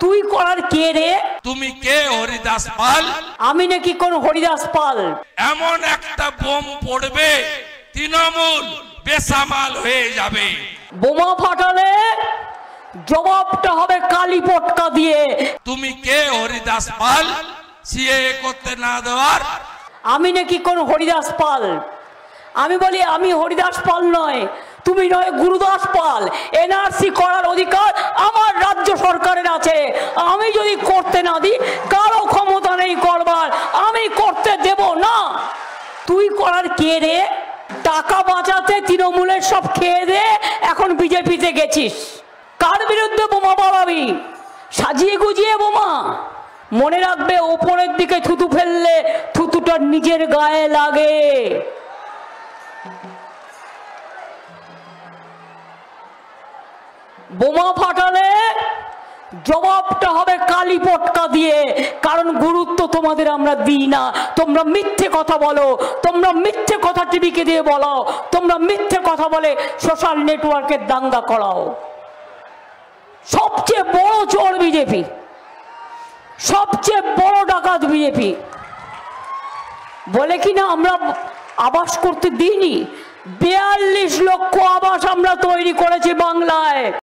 তুই করার কে রে? তুমি কে? হরিদাস পাল। আমি নাকি কোন হরিদাস পাল? এমন একটা বোম পড়বে তৃণমূল বেসামাল হয়ে যাবে। বোমা ফাটালে জবাবটা হবে কালী পটকা দিয়ে। তুমি কে? হরিদাস পাল। সিএ করতে না দেওয়ার। আমি নাকি কোন হরিদাস পাল? আমি বলি আমি হরিদাস পাল নয়, তুমি নয় গুরুদাস পাল। এনআরসি করার অধিকার আমার রাজ্য সরকারের আছে। আমি যদি করতে না দিই, কারো ক্ষমতা নেই করবার, আমি করতে দেব না। তুই করার কে রে? টাকা বাঁচাতে তৃণমূলের সব খেয়ে দে এখন বিজেপিতে গেছিস। কার বিরুদ্ধে বোমা বাড়াবি? সাজিয়ে গুজিয়ে বোমা। মনে রাখবে, ওপরের দিকে থুতু ফেললে থুতুটা নিজের গায়ে লাগে। বোমা ফাটালে জবাবটা হবে কালী পটকা দিয়ে। কারণ গুরুত্ব তোমাদের আমরা দিই না। তোমরা মিথ্যে কথা বলো, তোমরা মিথ্যে কথা টিভিকে দিয়ে বলো, তোমরা মিথ্যে কথা বলে সোশ্যাল নেটওয়ার্কে দাঙ্গা করাও। সবচেয়ে বড় চোর বিজেপি, সবচেয়ে বড় ডাকাত বিজেপি। বলে কিনা আমরা আবাস করতে দিইনি, 42 লক্ষ আবাস আমরা তৈরি করেছি বাংলায়।